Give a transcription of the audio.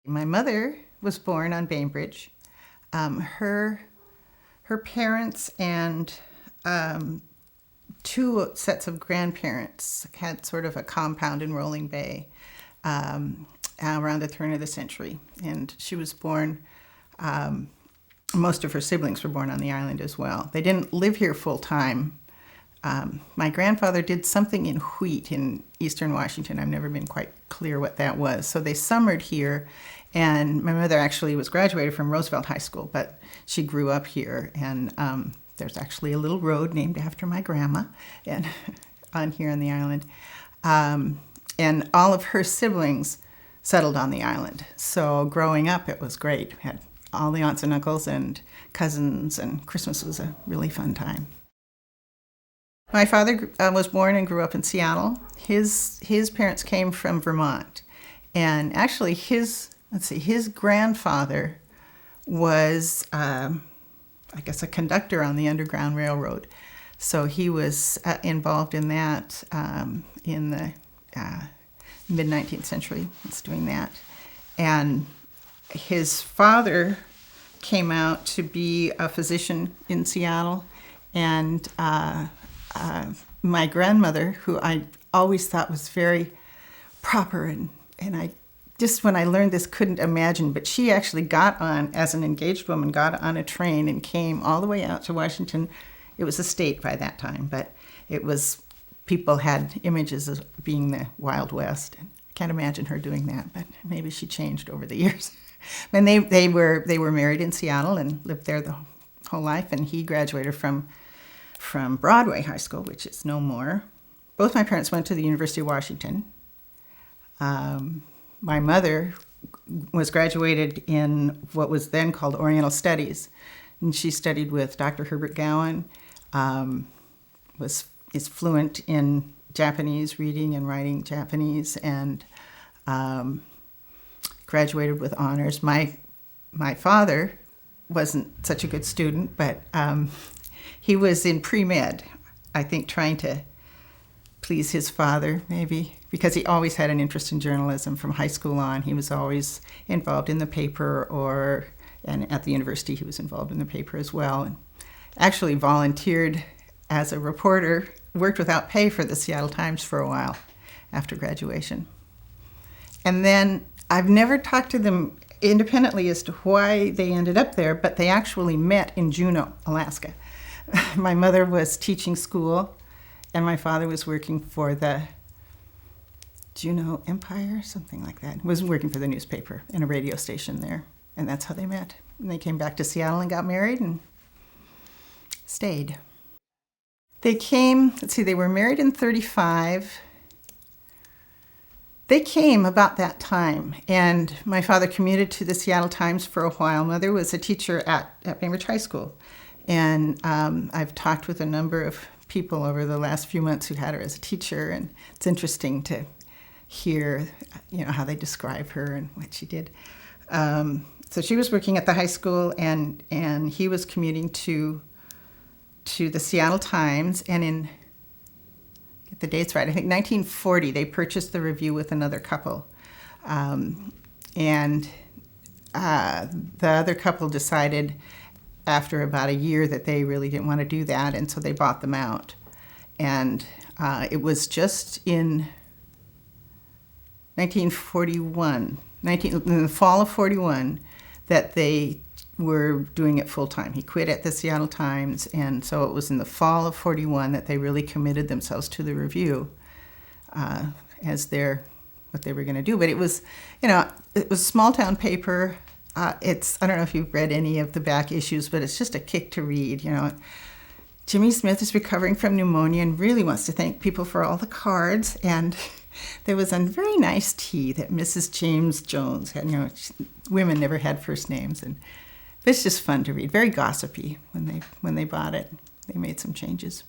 My mother was born on Bainbridge. Her parents and two sets of grandparents had sort of a compound in Rolling Bay around the turn of the century. And she was born, most of her siblings were born on the island as well. They didn't live here full time. My grandfather did something in wheat in eastern Washington. I've never been quite clear what that was. So they summered here, and my mother actually was graduated from Roosevelt High School, but she grew up here. And there's actually a little road named after my grandma and on here on the island. And all of her siblings settled on the island. So growing up, it was great. We had all the aunts and uncles and cousins, and Christmas was a really fun time. My father was born and grew up in Seattle. His parents came from Vermont, and actually his grandfather was I guess a conductor on the Underground Railroad, so he was involved in that in the mid-19th century. Was doing that, and his father came out to be a physician in Seattle, and my grandmother, who I always thought was very proper, and I just, when I learned this, couldn't imagine, but she actually got on, as an engaged woman, got on a train and came all the way out to Washington. It was a state by that time, but it was, people had images of being the Wild West. And I can't imagine her doing that, but maybe she changed over the years. And they were married in Seattle and lived there the whole life, and he graduated from Broadway High School, which is no more. Both my parents went to the University of Washington. My mother was graduated in what was then called Oriental Studies, and she studied with Dr. Herbert Gowan, is fluent in Japanese, reading and writing Japanese, and graduated with honors. My father wasn't such a good student, but he was in pre-med, I think, trying to please his father, maybe, because he always had an interest in journalism from high school on. He was always involved in the paper, and at the university he was involved in the paper as well, and actually volunteered as a reporter, worked without pay for the Seattle Times for a while after graduation. And then I've never talked to them independently as to why they ended up there, but they actually met in Juneau, Alaska. My mother was teaching school, and my father was working for the Juneau Empire, something like that. He was working for the newspaper and a radio station there, and that's how they met. And they came back to Seattle and got married and stayed. They came, they were married in 1935. They came about that time, and my father commuted to the Seattle Times for a while. Mother was a teacher at Bainbridge High School. And I've talked with a number of people over the last few months who had her as a teacher, and it's interesting to hear, how they describe her and what she did. So she was working at the high school, and he was commuting to the Seattle Times, and in, get the dates right, I think 1940, they purchased the Review with another couple. And the other couple decided after about a year that they really didn't want to do that, and so they bought them out. And it was just in 1941, in the fall of 41, that they were doing it full time. He quit at the Seattle Times, and so it was in the fall of 41 that they really committed themselves to the Review as what they were going to do. But it was, it was a small town paper. I don't know if you've read any of the back issues, but it's just a kick to read. Jimmy Smith is recovering from pneumonia and really wants to thank people for all the cards. And there was a very nice tea that Mrs. James Jones had. Women never had first names, but it's just fun to read. Very gossipy when they bought it. They made some changes.